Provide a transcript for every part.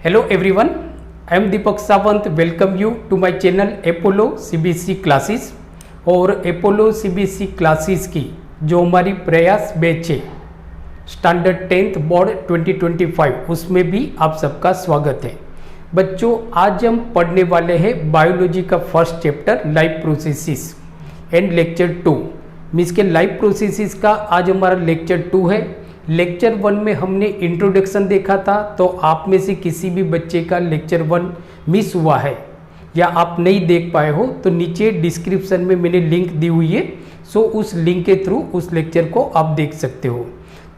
Hello everyone, I am Deepak Sawant. Welcome you to my channel Apollo CBSE classes. और Apollo CBSE classes की जो हमारी प्रयास batch है स्टैंडर्ड 10th बोर्ड 2025 उसमें भी आप सबका स्वागत है। बच्चों, आज हम पढ़ने वाले हैं बायोलॉजी का first chapter life processes and lecture 2 means के लाइफ प्रोसेसेस का आज हमारा लेक्चर 2 है। लेक्चर 1 में हमने इंट्रोडक्शन देखा था, तो आप में से किसी भी बच्चे का लेक्चर 1 मिस हुआ है या आप नहीं देख पाए हो तो नीचे डिस्क्रिप्शन में मैंने लिंक दी हुई है, सो उस लिंक के थ्रू उस लेक्चर को आप देख सकते हो।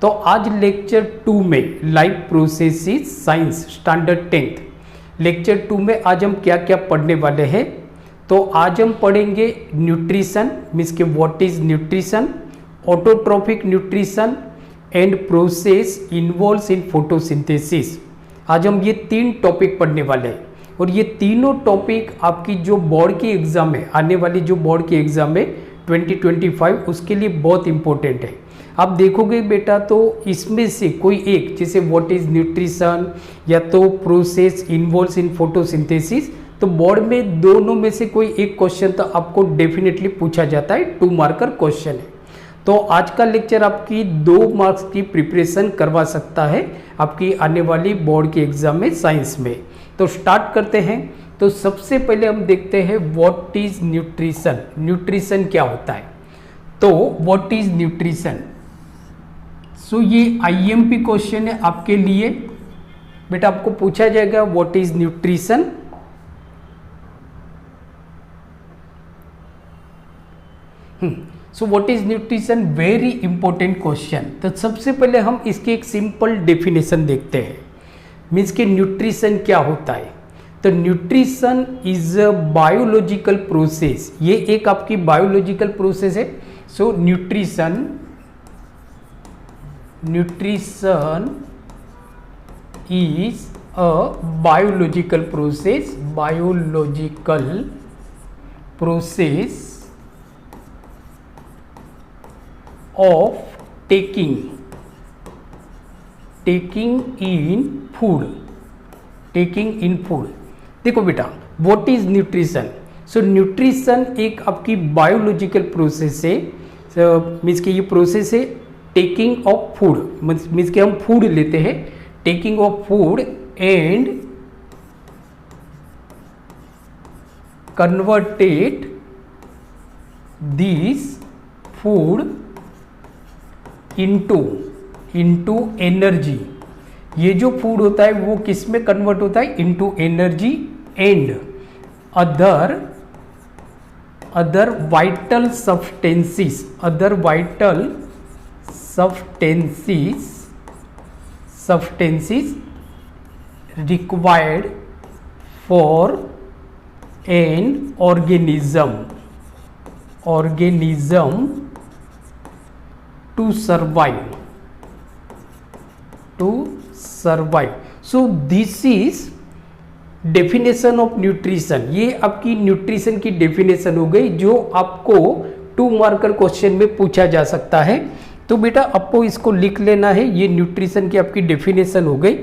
तो आज लेक्चर 2 में life processes science standard 10th lecture 2 में आज हम क्या क्या पढ़ने वाले हैं। तो आज हम पढ़ेंगे न्यूट्रिशन मीन्स के what is nutrition, autotrophic nutrition and process involves in photosynthesis. आज हम ये 3 टॉपिक पढ़ने वाले हैं और ये तीनों टॉपिक आपकी जो बोर्ड की एग्ज़ाम है, आने वाली जो बोर्ड की एग्ज़ाम है 2025 उसके लिए बहुत इंपॉर्टेंट है। आप देखोगे बेटा तो इसमें से कोई एक, जैसे व्हाट इज न्यूट्रिशन या तो प्रोसेस इन्वॉल्व्स इन फोटोसिंथेसिस, तो बोर्ड में दोनों में से कोई एक क्वेश्चन तो आपको डेफिनेटली पूछा जाता है, 2 मार्कर क्वेश्चन है। तो आज का लेक्चर आपकी 2 मार्क्स की प्रिपरेशन करवा सकता है आपकी आने वाली बोर्ड की एग्जाम में साइंस में। तो स्टार्ट करते हैं। तो सबसे पहले हम देखते हैं व्हाट इज न्यूट्रिशन। न्यूट्रिशन क्या होता है? तो व्हाट इज न्यूट्रिशन, सो ये आईएमपी क्वेश्चन है आपके लिए। बेटा आपको पूछा जाएगा what is nutrition. So what is nutrition, very important question. तो सबसे पहले हम इसकी एक सिंपल डेफिनेशन देखते हैं, मीन्स के न्यूट्रिशन क्या होता है। तो nutrition is a biological process, ये एक आपकी बायोलॉजिकल प्रोसेस है। So nutrition is a biological process of taking in food। देखो बेटा what is nutrition, so nutrition एक आपकी बायोलॉजिकल प्रोसेस है। मीन्स के ये प्रोसेस है टेकिंग ऑफ फूड, मीन्स के हम फूड लेते हैं, taking of food and converted this food into energy. ये जो फूड होता है वो किस में कन्वर्ट होता है? Into energy and other vital substances required for an organism to survive। So this is definition of nutrition। ये आपकी न्यूट्रिशन की डेफिनेशन हो गई जो आपको 2 मार्कर क्वेश्चन में पूछा जा सकता है। तो बेटा आपको इसको लिख लेना है, ये न्यूट्रिशन की आपकी डेफिनेशन हो गई।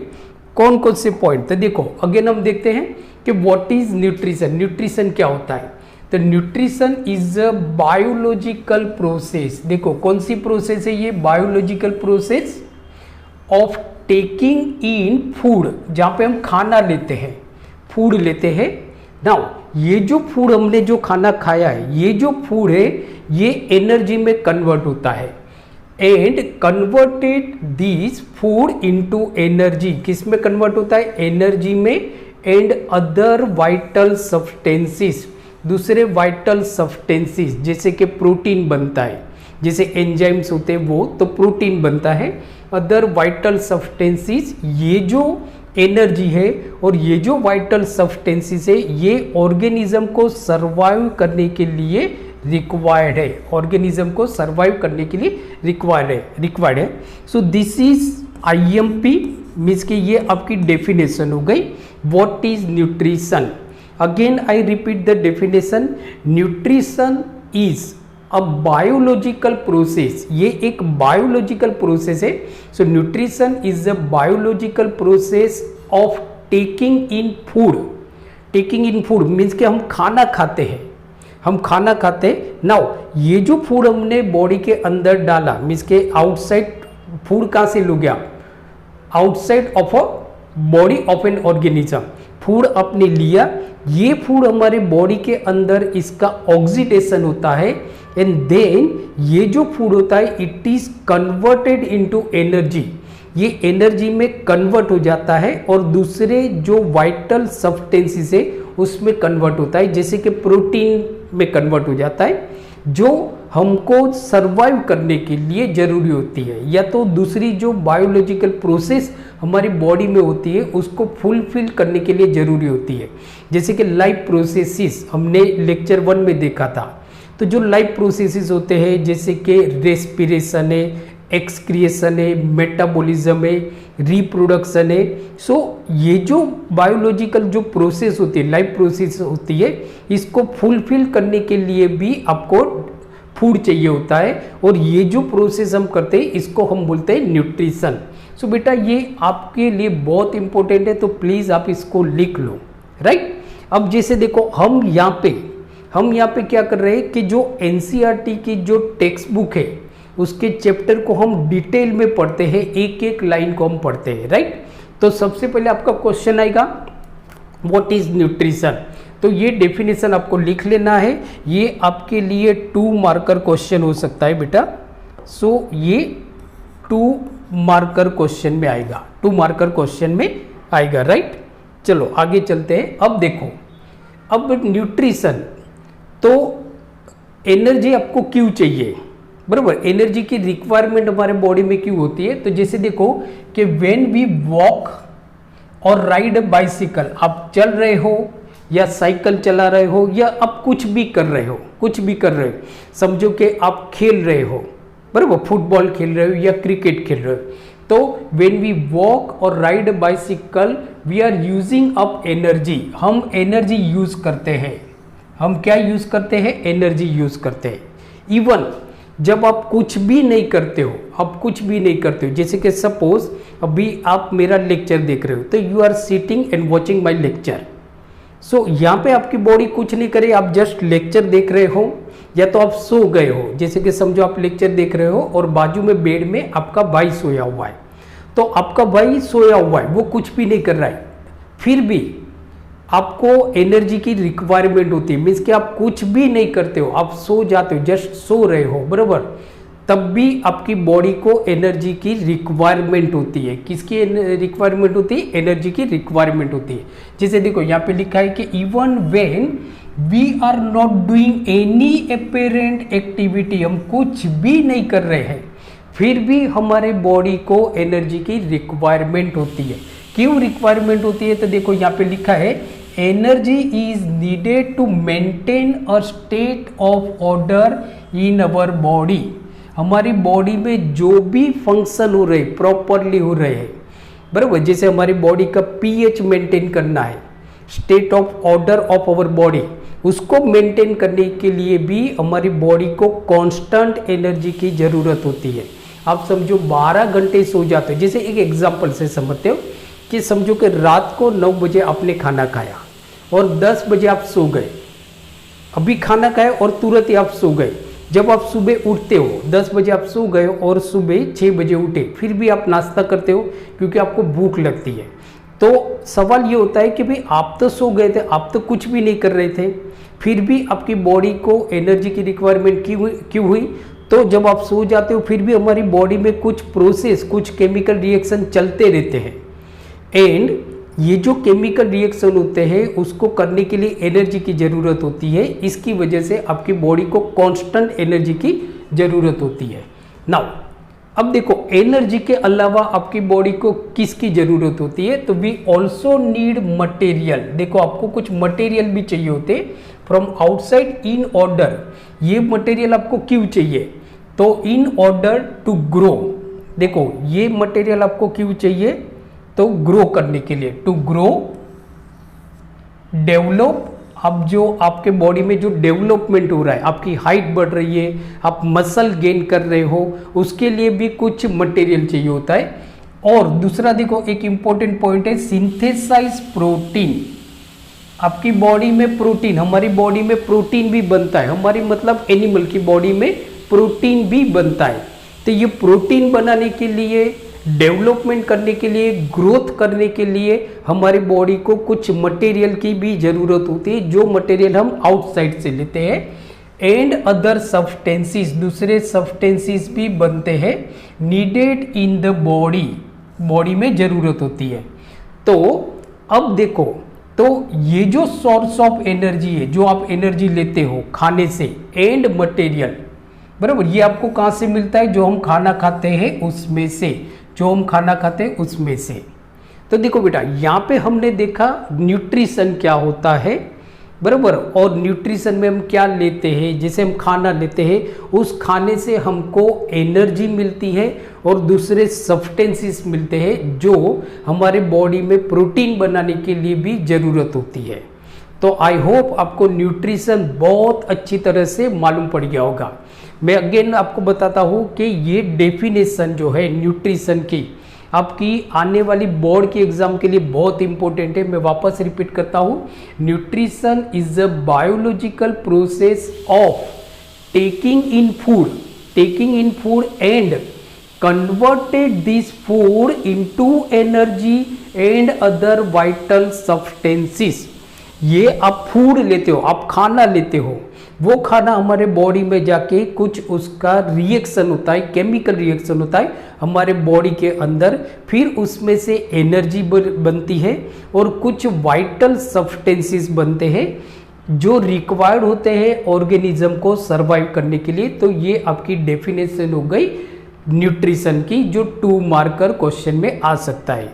कौन कौन से पॉइंट, तो देखो अगेन हम देखते हैं कि व्हाट इज न्यूट्रिशन। न्यूट्रिशन क्या होता है? तो nutrition is a biological process. देखो कौन सी प्रोसेस है ये? Biological process of taking in food, जहाँ पे हम खाना लेते हैं, फूड लेते हैं। नाउ ये जो फूड हमने जो खाना खाया है, ये जो फूड है ये एनर्जी में कन्वर्ट होता है and converted this food into energy. किस में कन्वर्ट होता है? एनर्जी में एंड अदर वाइटल सब्सटेंसेस, दूसरे वाइटल सब्सटेंसेस जैसे कि प्रोटीन बनता है, जैसे एंजाइम्स होते हैं वो, तो प्रोटीन बनता है। अदर वाइटल सब्सटेंसेस, ये जो एनर्जी है और ये जो वाइटल सब्सटेंसेस है ये ऑर्गेनिज्म को सर्वाइव करने के लिए रिक्वायर्ड है, ऑर्गेनिज्म को सर्वाइव करने के लिए रिक्वायर्ड है। सो दिस इज आईएमपी, मीन्स कि ये आपकी डेफिनेशन हो गई what is nutrition. Again I repeat the definition, nutrition is a biological process। ये एक बायोलॉजिकल प्रोसेस है। So nutrition is a biological process of taking in food. Taking in food means कि हम खाना खाते हैं, हम खाना खाते हैं। नाउ ये जो फूड हमने बॉडी के अंदर डाला मीन्स के आउटसाइड फूड कहाँ से लोगे आप, outside of a body of an organism. Food आपने लिया, ये फूड हमारे बॉडी के अंदर इसका ऑक्सीडेशन होता है एंड देन ये जो फूड होता है it is converted into energy. ये एनर्जी में कन्वर्ट हो जाता है और दूसरे जो वाइटल सब्सटेंसेस है उसमें कन्वर्ट होता है, जैसे कि प्रोटीन में कन्वर्ट हो जाता है, जो हमको सरवाइव करने के लिए जरूरी होती है। या तो दूसरी जो बायोलॉजिकल प्रोसेस हमारी बॉडी में होती है उसको फुलफिल करने के लिए जरूरी होती है, जैसे कि लाइफ प्रोसेसेस हमने लेक्चर 1 में देखा था। तो जो लाइफ प्रोसेसेस होते हैं जैसे कि रेस्पिरेशन है, एक्सक्रिएशन है, मेटाबॉलिज्म है, रिप्रोडक्शन है। सो ये जो बायोलॉजिकल जो प्रोसेस होती है, लाइफ प्रोसेस होती है, इसको फुलफिल करने के लिए भी आपको फूड चाहिए होता है और ये जो प्रोसेस हम करते हैं इसको हम बोलते हैं न्यूट्रिशन। सो बेटा ये आपके लिए बहुत इंपॉर्टेंट है, तो प्लीज़ आप इसको लिख लो, राइट। अब जैसे देखो हम यहाँ पे क्या कर रहे हैं कि जो एनसीईआरटी की जो टेक्स्ट बुक है उसके चैप्टर को हम डिटेल में पढ़ते हैं, एक एक लाइन को हम पढ़ते हैं, राइट। तो सबसे पहले आपका क्वेश्चन आएगा व्हाट इज न्यूट्रिशन। तो ये डेफिनेशन आपको लिख लेना है, ये आपके लिए 2 मार्कर क्वेश्चन हो सकता है बेटा। सो ये 2 मार्कर क्वेश्चन में आएगा, 2 मार्कर क्वेश्चन में आएगा, राइट। चलो आगे चलते हैं। अब देखो, अब न्यूट्रिशन, तो एनर्जी आपको क्यों चाहिए, बराबर। एनर्जी की रिक्वायरमेंट हमारे बॉडी में क्यों होती है, तो जैसे देखो कि व्हेन वी वॉक और राइड अ बाइसिकल, आप चल रहे हो या साइकिल चला रहे हो या आप कुछ भी कर रहे हो, समझो कि आप खेल रहे हो, बराबर, फुटबॉल खेल रहे हो या क्रिकेट खेल रहे हो, तो व्हेन वी वॉक और ride a bicycle we are using up energy. हम एनर्जी यूज करते हैं, हम क्या यूज करते हैं, एनर्जी यूज करते हैं। इवन जब आप कुछ भी नहीं करते हो, जैसे कि सपोज अभी आप मेरा लेक्चर देख रहे हो, तो you are sitting and watching my lecture. So यहाँ पे आपकी बॉडी कुछ नहीं करे, आप जस्ट लेक्चर देख रहे हो, या तो आप सो गए हो, जैसे कि समझो आप लेक्चर देख रहे हो और बाजू में बेड में आपका भाई सोया हुआ है, तो आपका भाई सोया हुआ है, वो कुछ भी नहीं कर रहा है, फिर भी आपको एनर्जी की रिक्वायरमेंट होती है। मीन्स कि आप कुछ भी नहीं करते हो, आप सो जाते हो, जस्ट सो रहे हो, बराबर, तब भी आपकी बॉडी को एनर्जी की रिक्वायरमेंट होती है। किसकी रिक्वायरमेंट होती है, एनर्जी की रिक्वायरमेंट होती है। जैसे देखो यहाँ पे लिखा है कि even when we are not doing any apparent activity, हम कुछ भी नहीं कर रहे हैं, फिर भी हमारे बॉडी को एनर्जी की रिक्वायरमेंट होती है। क्यों रिक्वायरमेंट होती है, तो देखो यहाँ पे लिखा है energy is needed to maintain a state of order in our body. हमारी बॉडी में जो भी फंक्शन हो रहे प्रॉपरली हो रहे हैं, बराबर, जैसे हमारी बॉडी का पीएच मेंटेन करना है, state of order of our body, उसको मेंटेन करने के लिए भी हमारी बॉडी को कांस्टेंट एनर्जी की जरूरत होती है। आप समझो 12 घंटे सो जाते हो, जैसे एक एग्जांपल से समझते हो कि समझो कि रात को 9 बजे आपने खाना खाया और 10 बजे आप सो गए, अभी खाना खाया और तुरंत ही आप सो गए। जब आप सुबह उठते हो, 10 बजे आप सो गए और सुबह 6 बजे उठे, फिर भी आप नाश्ता करते हो क्योंकि आपको भूख लगती है। तो सवाल ये होता है कि भाई आप तो सो गए थे, आप तो कुछ भी नहीं कर रहे थे, फिर भी आपकी बॉडी को एनर्जी की रिक्वायरमेंट क्यों हुई? तो जब आप सो जाते हो फिर भी हमारी बॉडी में कुछ प्रोसेस, कुछ केमिकल रिएक्शन चलते रहते हैं, एंड ये जो केमिकल रिएक्शन होते हैं उसको करने के लिए एनर्जी की ज़रूरत होती है। इसकी वजह से आपकी बॉडी को कांस्टेंट एनर्जी की ज़रूरत होती है। नाउ अब देखो एनर्जी के अलावा आपकी बॉडी को किसकी ज़रूरत होती है, तो वी ऑल्सो नीड मटेरियल। देखो आपको कुछ मटेरियल भी चाहिए होते फ्रॉम आउटसाइड इन ऑर्डर। ये मटेरियल आपको क्यों चाहिए, तो इन ऑर्डर टू ग्रो। देखो ये मटेरियल आपको क्यों चाहिए, तो ग्रो करने के लिए, टू ग्रो, डेवलप। अब जो आपके बॉडी में जो डेवलपमेंट हो रहा है, आपकी हाइट बढ़ रही है, आप मसल गेन कर रहे हो, उसके लिए भी कुछ मटेरियल चाहिए होता है। और दूसरा देखो एक इंपॉर्टेंट पॉइंट है सिंथेसाइज प्रोटीन। आपकी बॉडी में प्रोटीन, हमारी बॉडी में प्रोटीन भी बनता है, हमारी मतलब एनिमल की बॉडी में प्रोटीन भी बनता है। तो ये प्रोटीन बनाने के लिए, डेवलपमेंट करने के लिए, ग्रोथ करने के लिए हमारी बॉडी को कुछ मटेरियल की भी ज़रूरत होती है, जो मटेरियल हम आउटसाइड से लेते हैं। एंड अदर सब्सटेंसेस, दूसरे सब्सटेंसेस भी बनते हैं, needed in the body, body में ज़रूरत होती है। तो अब देखो, तो ये जो सोर्स ऑफ एनर्जी है, जो आप एनर्जी लेते हो खाने से, एंड मटेरियल, बराबर, ये आपको कहाँ से मिलता है? जो हम खाना खाते हैं उसमें से, जो हम खाना खाते हैं उसमें से। तो देखो बेटा, यहाँ पे हमने देखा न्यूट्रिशन क्या होता है, बराबर, और न्यूट्रिशन में हम क्या लेते हैं, जैसे हम खाना लेते हैं, उस खाने से हमको एनर्जी मिलती है और दूसरे सब्सटेंसेस मिलते हैं जो हमारे बॉडी में प्रोटीन बनाने के लिए भी ज़रूरत होती है। तो आई होप आपको न्यूट्रिशन बहुत अच्छी तरह से मालूम पड़ गया होगा। मैं अगेन आपको बताता हूँ कि ये डेफिनेशन जो है न्यूट्रिशन की, आपकी आने वाली बोर्ड के एग्जाम के लिए बहुत इंपॉर्टेंट है। मैं वापस रिपीट करता हूँ, nutrition is a biological process of taking in food and converted this food into energy and other vital substances. ये आप फूड लेते हो, आप खाना लेते हो, वो खाना हमारे बॉडी में जाके कुछ उसका रिएक्शन होता है, केमिकल रिएक्शन होता है हमारे बॉडी के अंदर, फिर उसमें से एनर्जी बनती है और कुछ वाइटल सब्सटेंसेस बनते हैं जो रिक्वायर्ड होते हैं ऑर्गेनिज्म को सरवाइव करने के लिए। तो ये आपकी डेफिनेशन हो गई न्यूट्रिशन की, जो 2 मार्कर क्वेश्चन में आ सकता है।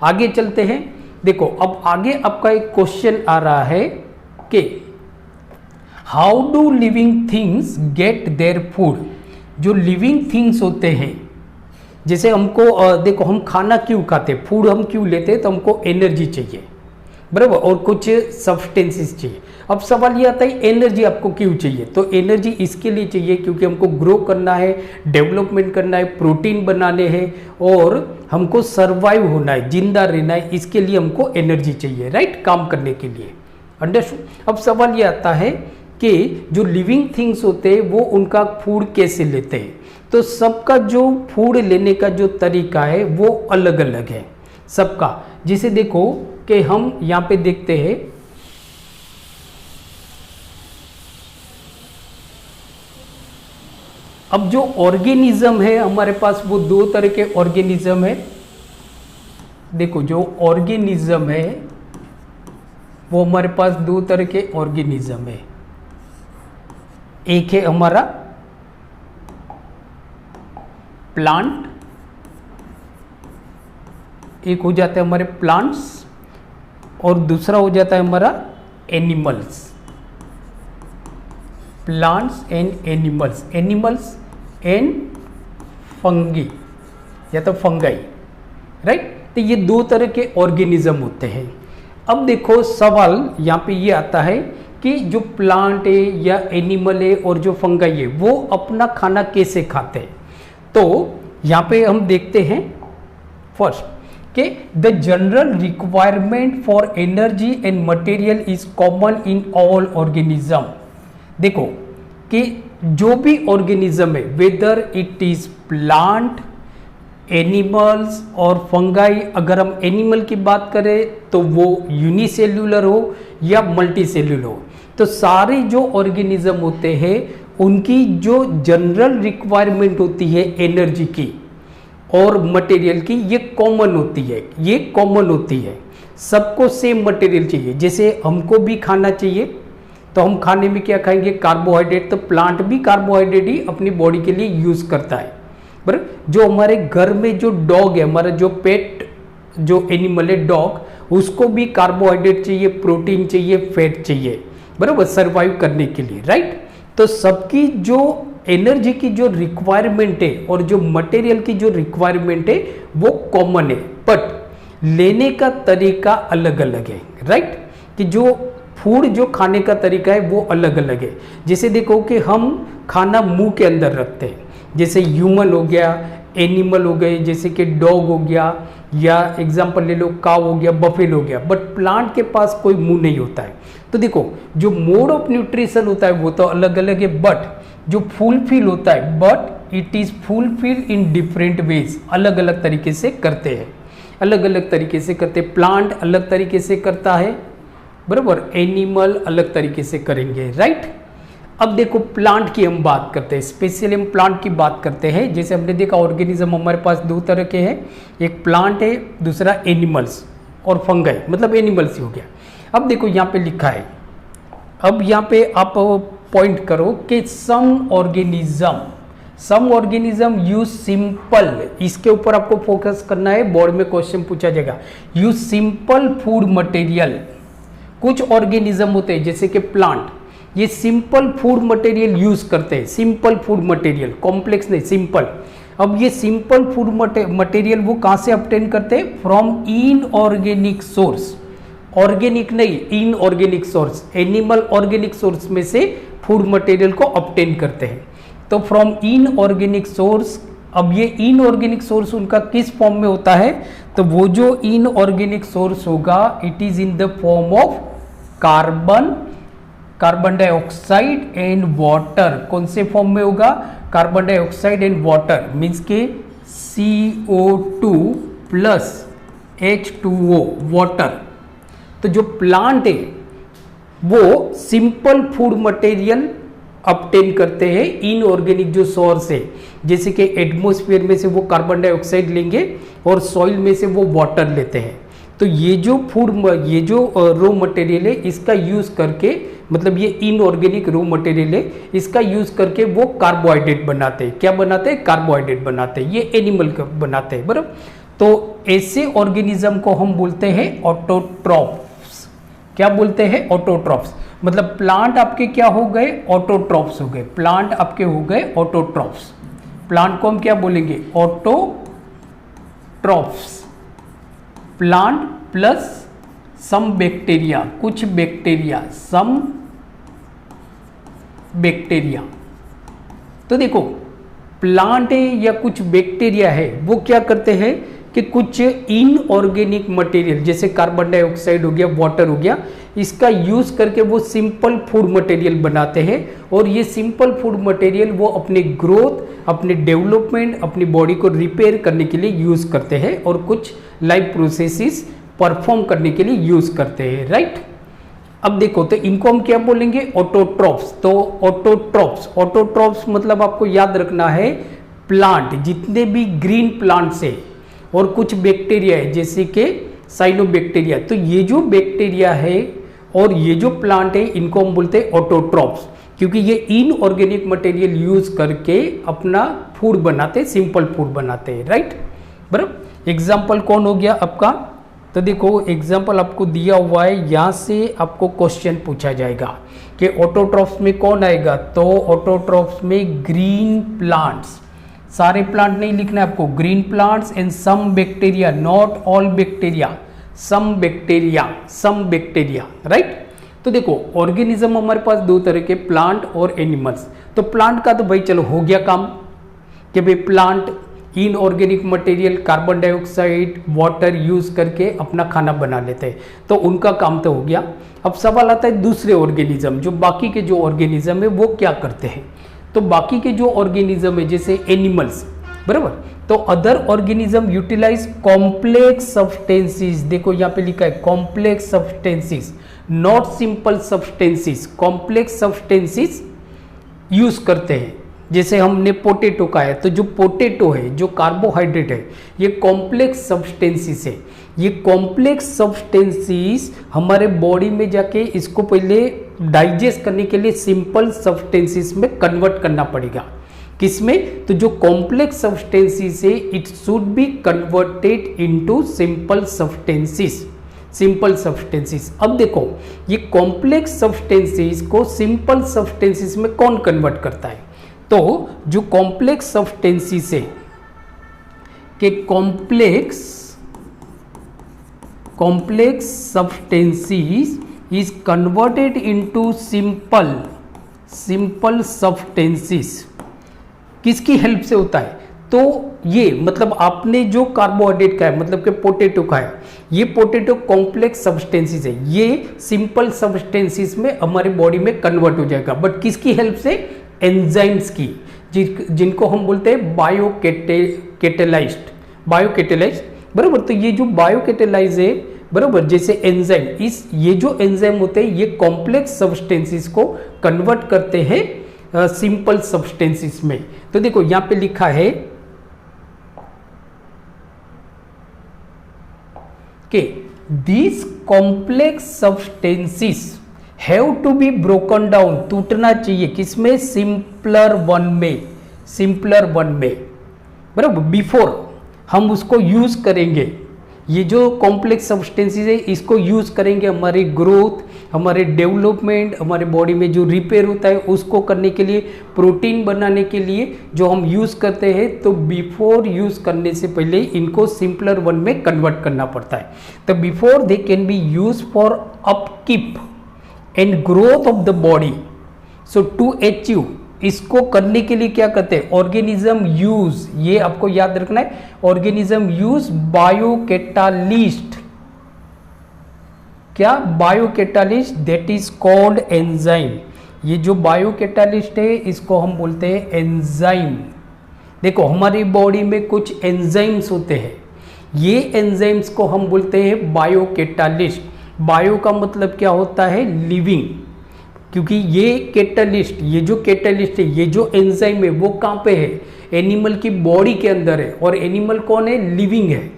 आगे चलते हैं। देखो, अब आगे आपका एक क्वेश्चन आ रहा है कि how do living things get their food. जो लिविंग थिंग्स होते हैं, जैसे हमको देखो, हम खाना क्यों खाते, फूड हम क्यों लेते हैं, तो हमको एनर्जी चाहिए, बराबर, और कुछ सब्सटेंसेस चाहिए। अब सवाल ये आता है एनर्जी आपको क्यों चाहिए? तो एनर्जी इसके लिए चाहिए क्योंकि हमको ग्रो करना है, डेवलपमेंट करना है, प्रोटीन बनाने हैं और हमको सरवाइव होना है, जिंदा रहना है, इसके लिए हमको एनर्जी चाहिए, राइट, काम करने के लिए। अंडरस्टूड। अब सवाल ये आता है कि जो लिविंग थिंग्स होते हैं वो उनका फूड कैसे लेते हैं? तो सबका जो फूड लेने का जो तरीका है वो अलग अलग है सबका। जिसे देखो कि हम यहाँ पे देखते हैं, अब जो ऑर्गेनिज्म है हमारे पास वो 2 तरह के ऑर्गेनिज्म है। देखो, जो ऑर्गेनिज्म है वो हमारे पास 2 तरह के ऑर्गेनिज्म है। एक है हमारा प्लांट, एक हो जाता है हमारे प्लांट्स और दूसरा हो जाता है हमारा animals. Plants and animals, animals and fungi या तो फंगाई, राइट। तो ये 2 तरह के ऑर्गेनिज्म होते हैं। अब देखो, सवाल यहाँ पे ये आता है कि जो प्लांट है या एनिमल है और जो फंगाई है वो अपना खाना कैसे खाते हैं। तो यहाँ पे हम देखते हैं फर्स्ट कि the general requirement for energy and material is common in all organism. देखो कि जो भी ऑर्गेनिज्म है, whether it is plant, animals और फंगाई, अगर हम एनिमल की बात करें तो वो यूनिसेल्यूलर हो या मल्टीसेल्यूलर हो, तो सारे जो ऑर्गेनिज्म होते हैं उनकी जो जनरल रिक्वायरमेंट होती है एनर्जी की और मटेरियल की, ये कॉमन होती है, ये कॉमन होती है। सबको सेम मटेरियल चाहिए। जैसे हमको भी खाना चाहिए तो हम खाने में क्या खाएंगे? कार्बोहाइड्रेट। तो प्लांट भी कार्बोहाइड्रेट ही अपनी बॉडी के लिए यूज़ करता है, बराबर। जो हमारे घर में जो डॉग है, हमारा जो पेट जो एनिमल है डॉग, उसको भी कार्बोहाइड्रेट चाहिए, प्रोटीन चाहिए, फैट चाहिए, बराबर, सर्वाइव करने के लिए, राइट। तो सबकी जो एनर्जी की जो रिक्वायरमेंट है और जो मटेरियल की जो रिक्वायरमेंट है वो कॉमन है, बट लेने का तरीका अलग अलग है, राइट। कि जो फूड जो खाने का तरीका है वो अलग अलग है। जैसे देखो कि हम खाना मुंह के अंदर रखते हैं, जैसे ह्यूमन हो गया, एनिमल हो गए, जैसे कि डॉग हो गया, या एग्जाम्पल ले लो काव हो गया, बफेलो हो गया, बट प्लांट के पास कोई मुंह नहीं होता है। तो देखो जो मोड ऑफ न्यूट्रिशन होता है वो तो अलग अलग है, बट जो फुलफिल होता है, but it is fulfil in different ways, अलग अलग तरीके से करते हैं, अलग अलग तरीके से करते हैं। प्लांट अलग तरीके से करता है, बराबर, एनिमल अलग तरीके से करेंगे, राइट। अब देखो प्लांट की हम बात करते हैं, स्पेशली हम प्लांट की बात करते हैं। जैसे हमने देखा ऑर्गेनिज्म हमारे पास दो तरह के हैं, एक प्लांट है, दूसरा एनिमल्स और फंगाई, मतलब एनिमल्स ही हो गया। अब देखो यहाँ पे लिखा है, अब यहाँ पे आप पॉइंट करो कि सम ऑर्गेनिज्म यूज सिंपल, इसके ऊपर आपको फोकस करना है, बोर्ड में क्वेश्चन पूछा जाएगा। यूज सिंपल फूड मटेरियल, कुछ ऑर्गेनिज्म होते हैं जैसे कि प्लांट, ये सिंपल फूड मटेरियल यूज करते हैं, सिंपल फूड मटेरियल, कॉम्प्लेक्स नहीं, सिंपल। अब ये सिंपल फूड मटेरियल वो कहां से ऑब्टेन करते हैं? फ्रॉम इनऑर्गेनिक सोर्स, ऑर्गेनिक नहीं, inorganic source, animal organic source में से फूड मटेरियल को ऑब्टेन करते हैं। तो फ्रॉम इनऑर्गेनिक सोर्स, अब ये इनऑर्गेनिक सोर्स उनका किस फॉर्म में होता है? तो वो जो इनऑर्गेनिक सोर्स होगा, it is in the form of carbon dioxide and water. कौन से फॉर्म में होगा? Carbon dioxide and water, means के CO2 प्लस H2O, वाटर। तो जो प्लांट है वो सिंपल फूड मटेरियल ऑब्टेन करते हैं इनऑर्गेनिक जो सोर्स है, जैसे कि एटमॉस्फेयर में से वो कार्बन डाइऑक्साइड लेंगे और सॉइल में से वो वाटर लेते हैं। तो ये जो रॉ मटेरियल है इसका यूज करके, मतलब ये इनऑर्गेनिक रॉ मटेरियल है, इसका यूज करके वो कार्बोहाइड्रेट बनाते हैं। क्या बनाते हैं? कार्बोहाइड्रेट बनाते हैं, ये एनिमल का बनाते हैं, बराबर। तो ऐसे ऑर्गेनिज्म को हम बोलते हैं ऑटोट्रॉफ्स। क्या बोलते हैं? ऑटोट्रॉफ्स। मतलब प्लांट आपके क्या हो गए? ऑटोट्रॉफ्स हो गए, प्लांट आपके हो गए ऑटोट्रॉफ्स। प्लांट को हम क्या बोलेंगे? Autotrophs. Plant plus some bacteria, कुछ बैक्टीरिया, सम बैक्टीरिया। तो देखो प्लांट है या कुछ बैक्टीरिया है, वो क्या करते हैं कि कुछ इनऑर्गेनिक मटेरियल जैसे कार्बन डाइऑक्साइड हो गया, वाटर हो गया, इसका यूज करके वो सिंपल फूड मटेरियल बनाते हैं। और ये सिंपल फूड मटेरियल वो अपने ग्रोथ, अपने डेवलपमेंट, अपनी बॉडी को रिपेयर करने के लिए यूज करते हैं और कुछ लाइफ प्रोसेसेस परफॉर्म करने के लिए यूज करते हैं, राइट। अब देखो तो इनको हम क्या बोलेंगे? ऑटोट्रॉफ्स। तो ऑटोट्रॉफ्स मतलब आपको याद रखना है, प्लांट जितने भी ग्रीन प्लांट्स है और कुछ बैक्टीरिया है जैसे कि साइनोबैक्टीरिया, तो ये जो बैक्टीरिया है और ये जो प्लांट है इनको हम बोलते हैं ऑटोट्रॉफ्स, क्योंकि ये इनऑर्गेनिक मटेरियल यूज करके अपना फूड बनाते हैं, सिंपल फूड बनाते हैं, राइट, बराबर। एग्जाम्पल कौन हो गया आपका? तो देखो एग्जाम्पल आपको दिया हुआ है, यहाँ से आपको क्वेश्चन पूछा जाएगा कि ऑटोट्रॉफ्स में कौन आएगा? तो ऑटोट्रॉफ्स में ग्रीन प्लांट्स, सारे प्लांट नहीं लिखना है आपको, green plants and some bacteria, not all bacteria, some bacteria, right. तो देखो ऑर्गेनिज्म हमारे पास दो तरह के, प्लांट और एनिमल्स। तो प्लांट का तो भाई चलो हो गया काम कि भाई plant inorganic material, carbon dioxide, water use करके अपना खाना बना लेते हैं, तो उनका काम तो हो गया। अब सवाल आता है दूसरे ऑर्गेनिज्म, जो बाकी के जो ऑर्गेनिज्म है वो क्या करते हैं? तो बाकी के जो ऑर्गेनिज्म है जैसे एनिमल्स, बराबर, तो other organism utilize complex substances. देखो यहाँ पे लिखा है complex substances, not simple substances, complex substances use करते हैं। जैसे हमने पोटैटो का है, तो जो पोटैटो है, जो कार्बोहाइड्रेट है, ये कॉम्प्लेक्स सब्सटेंसेस है। ये कॉम्प्लेक्स सब्सटेंसेस हमारे बॉडी में जाके इसको पहले डाइजेस्ट करने के लिए सिंपल सब्सटेंसेस में कन्वर्ट करना पड़ेगा। किसमें? तो जो कॉम्प्लेक्स सब्सटेंसेस है it should be converted into simple substances, simple substances. अब देखो ये कॉम्प्लेक्स सब्सटेंसेस को सिंपल सब्सटेंसेस में कौन कन्वर्ट करता है? तो जो कॉम्प्लेक्स सब्सटेंसेस है कि complex substances is converted into simple substances. किसकी हेल्प से होता है? तो ये मतलब आपने जो कार्बोहाइड्रेट खाया मतलब कि पोटैटो खाया, ये पोटैटो कॉम्प्लेक्स सब्सटेंसेस है, ये सिंपल सब्सटेंसेस में हमारे बॉडी में कन्वर्ट हो जाएगा, बट किसकी हेल्प से? एंजाइम्स की, जिनको हम बोलते हैं बायोकैटेलाइज्ड, बराबर। तो ये जो बायोकैटेलाइज है, बराबर, जैसे एंजाइम, ये जो एंजाइम होते हैं ये कॉम्प्लेक्स सब्सटेंसेस को कन्वर्ट करते हैं सिंपल सब्सटेंसेस में। तो देखो यहां पे लिखा है कि these complex substances have to be broken down, टूटना चाहिए किसमें? सिंपलर वन में, बराबर, बिफोर हम उसको यूज करेंगे। ये जो कॉम्प्लेक्स सब्सटेंसेस है इसको यूज करेंगे हमारी ग्रोथ, हमारे डेवलपमेंट, हमारे बॉडी में जो रिपेयर होता है उसको करने के लिए, प्रोटीन बनाने के लिए जो हम यूज करते हैं। तो बिफोर यूज करने से पहले इनको सिंपलर वन में कन्वर्ट करना पड़ता है। तो before they can be use for upkeep and growth of the body. So to achieve, इसको करने के लिए क्या करते हैं? ऑर्गेनिज्म यूज, ये आपको याद रखना है, ऑर्गेनिज्म यूज बायोकैटालिस्ट। क्या? Biocatalyst, that is called enzyme. ये जो बायोकैटालिस्ट है इसको हम बोलते हैं एंजाइम। देखो हमारी बॉडी में कुछ एंजाइम्स होते हैं, ये एंजाइम्स को हम बोलते हैं बायोकैटालिस्ट। बायो का मतलब क्या होता है? लिविंग, क्योंकि ये कैटालिस्ट, ये जो कैटालिस्ट है, ये जो एंजाइम है वो कहाँ पे है? एनिमल की बॉडी के अंदर है, और एनिमल कौन है? लिविंग है।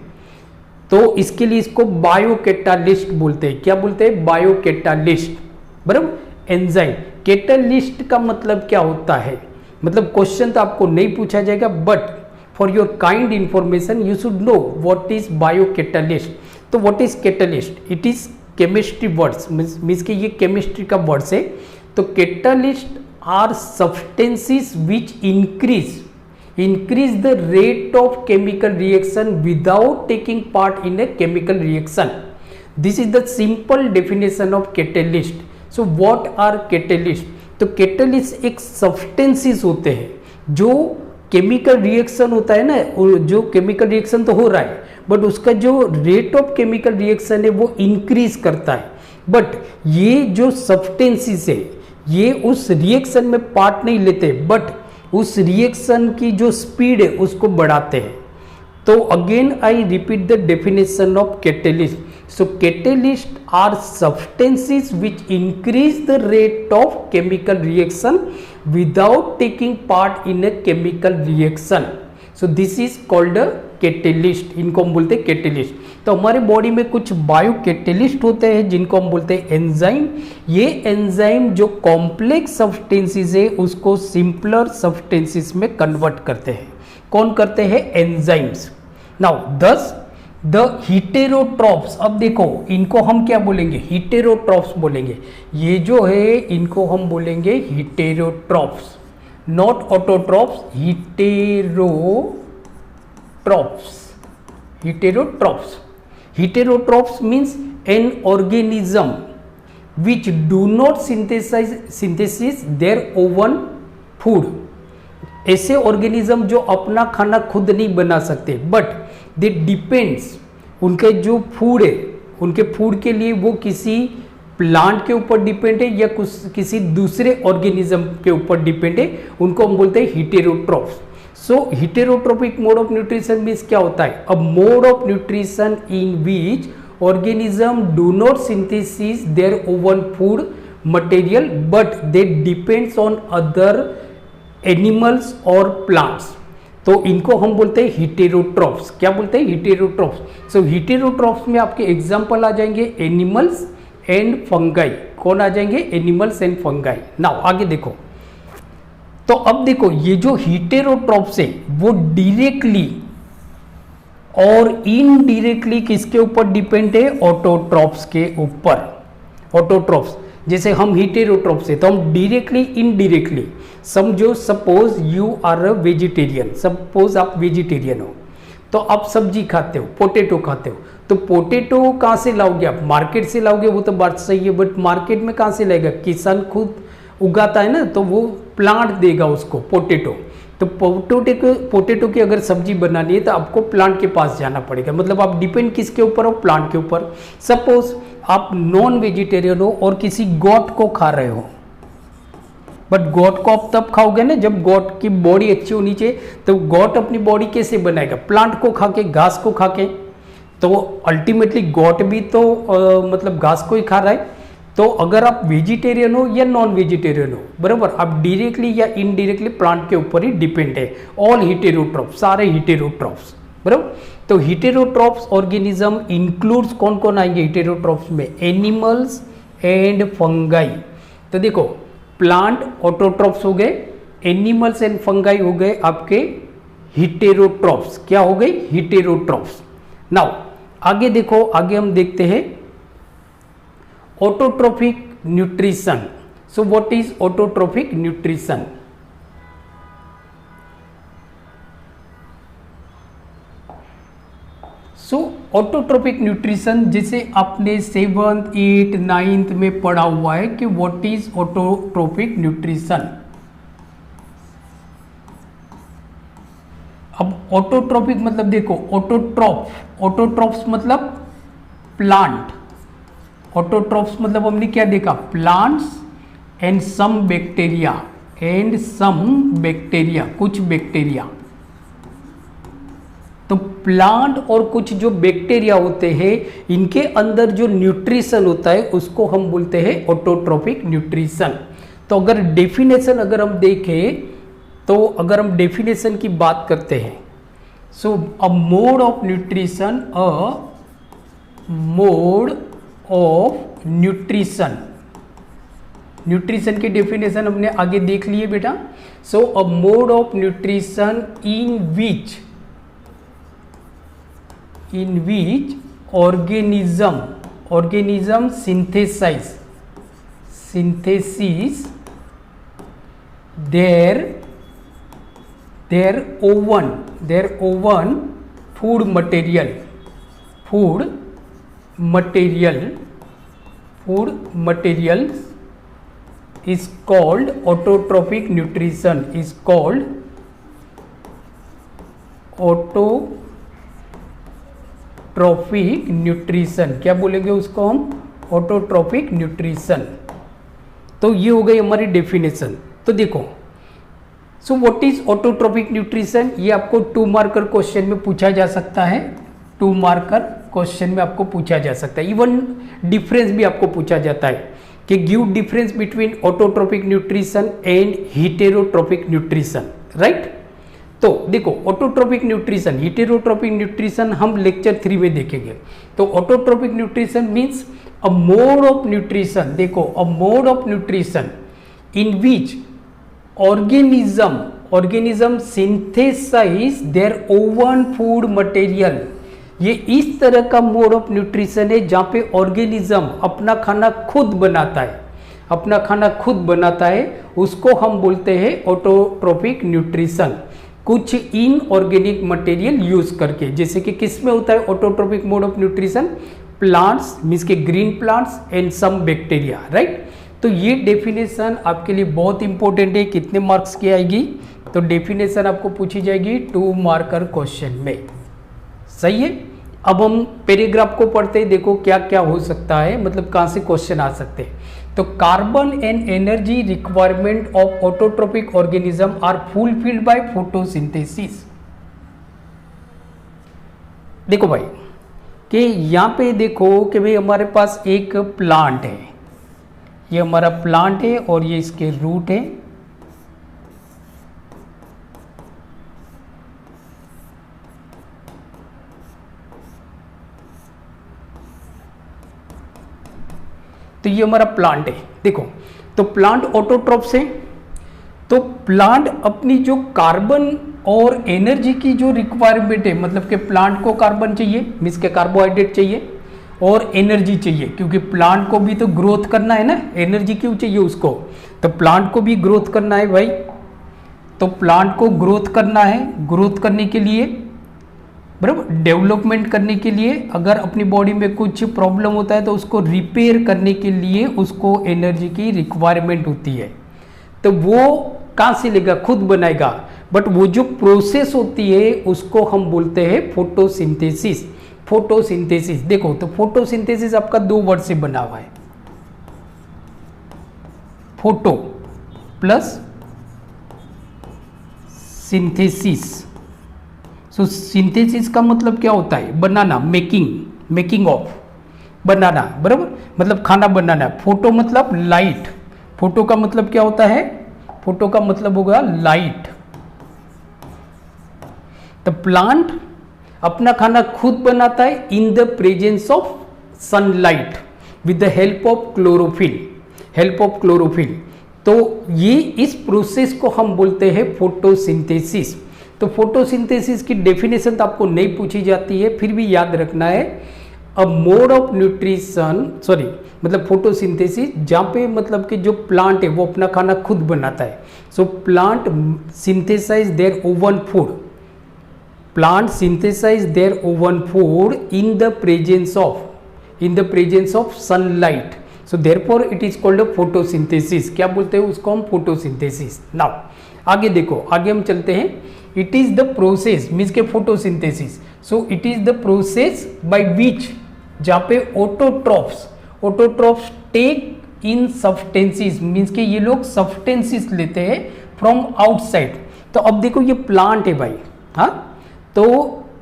तो इसके लिए इसको बायोकैटालिस्ट बोलते हैं। क्या बोलते हैं? बायोकैटालिस्ट, बराबर। एंजाइम, कैटालिस्ट का मतलब क्या होता है? मतलब क्वेश्चन तो आपको नहीं पूछा जाएगा, but for your kind information you should know what is biocatalyst. तो what is catalyst? It is chemistry words, means कि ये केमिस्ट्री का वर्ड्स है। तो catalyst are substances which increase the rate of chemical reaction without taking part in a chemical reaction. This is the simple definition of catalyst. So what are catalyst? तो catalyst एक substances होते हैं जो chemical reaction होता है ना, जो chemical reaction तो हो रहा है बट उसका जो रेट ऑफ केमिकल रिएक्शन है वो इंक्रीज करता है। बट ये जो सब्सटेंसेस है ये उस रिएक्शन में पार्ट नहीं लेते, बट उस रिएक्शन की जो स्पीड है उसको बढ़ाते हैं। तो again I repeat the definition of catalyst. So catalyst are substances which increase the rate of chemical reaction without taking part in a chemical reaction. So this is called a catalyst, इनको हम बोलते हैं catalyst. तो हमारे body में कुछ bio catalyst होते हैं जिनको हम बोलते हैं एंजाइम। ये एंजाइम जो कॉम्प्लेक्स सब्सटेंसेस है उसको सिंपलर सब्सटेंसेस में कन्वर्ट करते हैं। कौन करते हैं? एंजाइम्स। नाउ दस द हीटेरोट्रॉप्स, अब देखो इनको हम क्या बोलेंगे? हीटेरोट्रॉप्स बोलेंगे। ये जो है इनको हम बोलेंगे heterotrophs, not autotrophs, heterotrophs. Heterotrophs means an organism which do not synthesize their own food. ऐसे ऑर्गेनिज्म जो अपना खाना खुद नहीं बना सकते, बट दे डिपेंड्स, उनके जो फूड है उनके फूड के लिए वो किसी प्लांट के ऊपर डिपेंड है या किसी दूसरे ऑर्गेनिज्म के ऊपर डिपेंड है, उनको हम बोलते हैं हीटेरोट्रॉप्स। सो हीटेरोट्रोपिक मोड ऑफ न्यूट्रिशन मीन्स क्या होता है? अ mode of nutrition in which organism do not synthesis there own food material but they depends on other animals और प्लांट्स। तो इनको हम बोलते हैं हीटेरोट्रॉप्स। क्या बोलते हैं? हीटेरोट्रॉप्स। सो हीटेरोट्रॉप्स में आपके एग्जाम्पल आ जाएंगे एनिमल्स एंड फंगाई। कौन आ जाएंगे? Animals and fungi. नाउ आगे देखो, तो अब देखो ये जो हीटेरोट्रॉप्स है वो डायरेक्टली और इनडायरेक्टली किसके ऊपर डिपेंड है? ऑटोट्रॉप्स के ऊपर। ऑटोट्रॉप्स, जैसे हम हीटेरोट्रॉप्स है तो हम डायरेक्टली इनडायरेक्टली, समझो suppose you are a vegetarian, suppose आप वेजिटेरियन हो तो आप सब्जी खाते हो, पोटैटो खाते हो, तो पोटैटो कहाँ से लाओगे आप? मार्केट से लाओगे, वो तो बात सही है, बट मार्केट में कहाँ से लाएगा? किसान खुद उगाता है ना, तो वो प्लांट देगा उसको, पोटैटो। तो पोटैटो की अगर सब्जी बनानी है तो आपको प्लांट के पास जाना पड़ेगा, मतलब आप डिपेंड किसके ऊपर हो, प्लांट के ऊपर। सपोज आप नॉन वेजिटेरियन हो और किसी गॉट को खा रहे हो, बट गॉट को आप तब खाओगे ना जब गॉट की बॉडी अच्छी होनी चाहिए। तो गॉट अपनी बॉडी कैसे बनाएगा, प्लांट को खा के, घास को खा के। तो अल्टीमेटली गॉट भी तो मतलब घास को ही खा रहा है। तो अगर आप वेजिटेरियन हो या नॉन वेजिटेरियन हो, बराबर, आप डायरेक्टली या इनडायरेक्टली प्लांट के ऊपर ही डिपेंड है। ऑल हेटेरोट्रॉप्स, सारे हेटेरोट्रॉप्स, बराबर। तो हेटेरोट्रॉप्स ऑर्गेनिज्म इंक्लूड्स कौन कौन आएंगे हेटेरोट्रॉप्स में, एनिमल्स एंड फंगाई। तो देखो प्लांट ऑटोट्रॉप्स हो गए, एनिमल्स एंड फंगाई हो गए आपके हेटेरोट्रॉप्स। क्या हो गए, हेटेरोट्रॉप्स। नाउ आगे देखो, आगे हम देखते हैं autotrophic nutrition. So what is autotrophic nutrition? So autotrophic nutrition जिसे आपने 7th, 8th, 9th में पढ़ा हुआ है कि व्हाट इज ऑटोट्रोपिक न्यूट्रिशन। अब ऑटोट्रोपिक मतलब देखो, ऑटोट्रॉप्स मतलब प्लांट, ऑटोट्रॉप्स मतलब हमने क्या देखा, प्लांट्स एंड सम बैक्टीरिया, कुछ बैक्टीरिया। तो प्लांट और कुछ जो बैक्टीरिया होते हैं, इनके अंदर जो न्यूट्रिशन होता है उसको हम बोलते हैं ऑटोट्रोपिक न्यूट्रिशन। तो अगर डेफिनेशन अगर हम देखें, तो अगर हम डेफिनेशन की बात करते हैं, so a mode of nutrition, nutrition की डेफिनेशन हमने आगे देख लिए बेटा। So a mode of nutrition in which organism synthesis their own food materials is called autotrophic nutrition, is called autotrophic nutrition. क्या बोलेंगे उसको हम, ऑटोट्रोफिक न्यूट्रिशन। तो ये हो गई हमारी डेफिनेशन। तो देखो, so what is autotrophic nutrition, ये आपको 2 मार्कर क्वेश्चन में पूछा जा सकता है, 2 मार्कर क्वेश्चन में आपको पूछा जा सकता है। इवन डिफरेंस भी आपको पूछा जाता है कि give difference between autotrophic nutrition and heterotrophic nutrition, right. तो देखो ऑटोट्रोपिक न्यूट्रिशन, हेटेरोट्रोपिक न्यूट्रिशन हम लेक्चर 3 में देखेंगे। तो autotrophic nutrition means a mode of nutrition, देखो a mode of nutrition in which organism synthesize their own food material. ये इस तरह का मोड ऑफ न्यूट्रिशन है जहाँ पे ऑर्गेनिज्म अपना खाना खुद बनाता है, उसको हम बोलते हैं ऑटोट्रोपिक न्यूट्रिशन। कुछ इनऑर्गेनिक मटेरियल यूज करके, जैसे कि किस में होता है autotrophic mode of nutrition, plants means के green plants and some bacteria, right. तो ये डेफिनेशन आपके लिए बहुत इंपॉर्टेंट है। कितने मार्क्स की आएगी, तो डेफिनेशन आपको पूछी जाएगी 2 मार्कर क्वेश्चन में, सही है। अब हम पैराग्राफ को पढ़ते हैं, देखो क्या क्या हो सकता है, मतलब कहाँ से क्वेश्चन आ सकते हैं। तो carbon and energy requirement of autotrophic organism are fulfilled by photosynthesis. देखो भाई कि यहाँ पे देखो कि भाई हमारे पास एक प्लांट है, ये हमारा प्लांट है और ये इसके रूट है। तो ये हमारा प्लांट है, देखो। तो प्लांट ऑटोट्रॉप्स है। तो प्लांट अपनी जो कार्बन और एनर्जी की जो रिक्वायरमेंट है, मतलब कि प्लांट को कार्बन चाहिए, मीन्स के कार्बोहाइड्रेट चाहिए और एनर्जी चाहिए, क्योंकि प्लांट को भी तो ग्रोथ करना है ना, एनर्जी क्यों चाहिए उसको, तो प्लांट को भी ग्रोथ करना है भाई। तो प्लांट को ग्रोथ करना है, ग्रोथ करने के लिए, बराबर, डेवलपमेंट करने के लिए, अगर अपनी बॉडी में कुछ प्रॉब्लम होता है तो उसको रिपेयर करने के लिए उसको एनर्जी की रिक्वायरमेंट होती है। तो वो कहाँ से लेगा, खुद बनाएगा, बट वो जो प्रोसेस होती है उसको हम बोलते हैं फोटोसिंथेसिस। फोटोसिंथेसिस देखो, तो फोटोसिंथेसिस आपका दो वर्ड से बना हुआ है, फोटो प्लस सिंथेसिस। सो सिंथेसिस का मतलब क्या होता है, बनाना, मेकिंग ऑफ, बनाना, बराबर, मतलब खाना बनाना। फोटो मतलब लाइट, फोटो का मतलब क्या होता है, फोटो का मतलब होगा लाइट। द प्लांट अपना खाना खुद बनाता है इन the presence of sunlight with the help of chlorophyll. तो ये इस प्रोसेस को हम बोलते हैं फोटोसिंथेसिस। तो फोटोसिंथेसिस की डेफिनेशन तो आपको नहीं पूछी जाती है, फिर भी याद रखना है, अ मोड ऑफ न्यूट्रिशन, मतलब फोटोसिंथेसिस जहाँ पे मतलब कि जो प्लांट है वो अपना खाना खुद बनाता है। So plant synthesize their own food, plant synthesize their own food in the presence of sunlight. So therefore it is called a photosynthesis. क्या बोलते हैं उसको हम, फोटोसिंथेसिस। नाउ आगे देखो, आगे हम चलते हैं। It is the process means के photosynthesis, so it is the process by which, जहाँ पे autotrophs take in substances, means के ये लोग सब्सटेंसेस लेते हैं फ्रॉम आउटसाइड। तो अब देखो ये प्लांट है भाई, हाँ, तो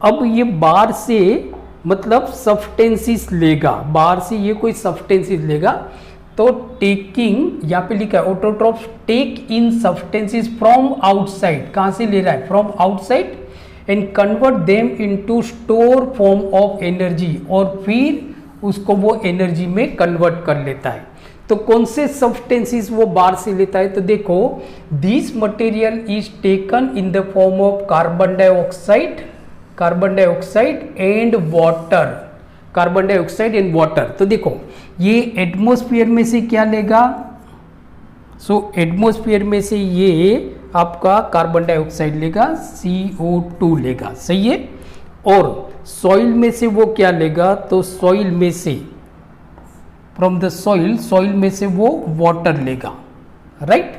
अब ये बाहर से मतलब सब्सटेंसेस लेगा, बाहर से ये कोई सब्सटेंसेस लेगा, तो टेकिंग यहाँ पे लिखा है autotrophs take in substances from outside, कहाँ से ले रहा है, from outside, and convert them into store form of energy, और फिर उसको वो एनर्जी में कन्वर्ट कर लेता है। तो कौन से सब्सटेंसेस वो बाहर से लेता है, तो देखो this material is taken in the form of carbon dioxide and water. तो देखो ये एटमॉस्फेयर में से क्या लेगा, सो एटमॉस्फेयर में से ये आपका कार्बन डाइऑक्साइड लेगा, CO2 लेगा, सही है। और सॉइल में से वो क्या लेगा, तो सॉइल में से, फ्रॉम द सॉइल में से वो वाटर लेगा, राइट,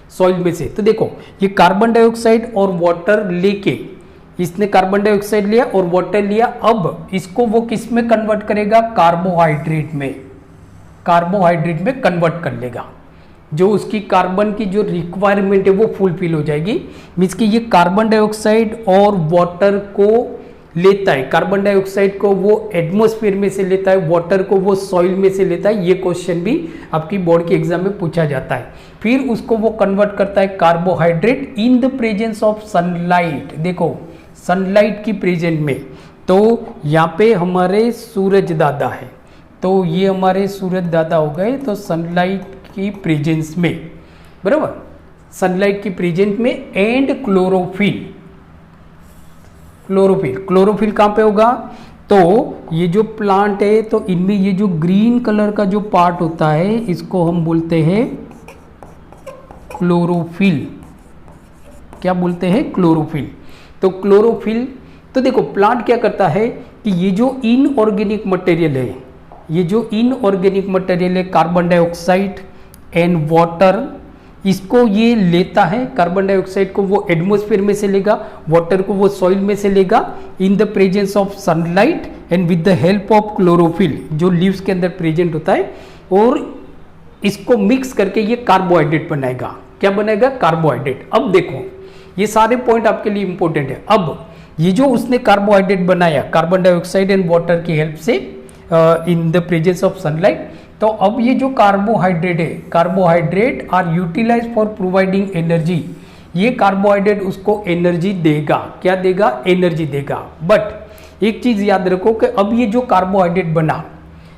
सॉइल में से। तो देखो ये कार्बन डाइऑक्साइड और वाटर लेके, इसने कार्बन डाइऑक्साइड लिया और वाटर लिया, अब इसको वो किस में कन्वर्ट करेगा, कार्बोहाइड्रेट में कन्वर्ट कर लेगा। जो उसकी कार्बन की जो रिक्वायरमेंट है वो फुलफिल हो जाएगी। मीन्स कि ये कार्बन डाइऑक्साइड और वाटर को लेता है, कार्बन डाइऑक्साइड को वो एटमॉस्फेयर में से लेता है, वाटर को वो सॉइल में से लेता है। ये क्वेश्चन भी आपकी बोर्ड के एग्जाम में पूछा जाता है। फिर उसको वो कन्वर्ट करता है carbohydrate in the presence of sunlight. देखो सनलाइट की प्रेजेंट में, तो यहाँ पे हमारे सूरज दादा है, तो ये हमारे सूरज दादा हो गए, तो सनलाइट की प्रेजेंस में, बराबर, सनलाइट की प्रेजेंट में, एंड क्लोरोफिल कहाँ पे होगा, तो ये जो प्लांट है तो इनमें ये जो ग्रीन कलर का जो पार्ट होता है इसको हम बोलते हैं क्लोरोफिल। क्या बोलते हैं, क्लोरोफिल। तो क्लोरोफिल, तो देखो प्लांट क्या करता है कि ये जो इनऑर्गेनिक मटेरियल है, कार्बन डाइऑक्साइड एंड वाटर, इसको ये लेता है, कार्बन डाइऑक्साइड को वो एटमॉस्फेयर में से लेगा, वाटर को वो सॉइल में से लेगा, इन the presence of sunlight and with the help of chlorophyll जो लीव्स के अंदर प्रेजेंट होता है, और इसको मिक्स करके ये कार्बोहाइड्रेट बनाएगा। क्या बनाएगा, कार्बोहाइड्रेट। अब देखो ये सारे पॉइंट आपके लिए इंपॉर्टेंट है। अब ये जो उसने कार्बोहाइड्रेट बनाया कार्बन डाइऑक्साइड एंड वाटर की हेल्प से in the presence of sunlight, तो अब ये जो कार्बोहाइड्रेट है, carbohydrate are utilize for providing energy. ये कार्बोहाइड्रेट उसको एनर्जी देगा। क्या देगा, एनर्जी देगा। बट एक चीज याद रखो कि अब ये जो कार्बोहाइड्रेट बना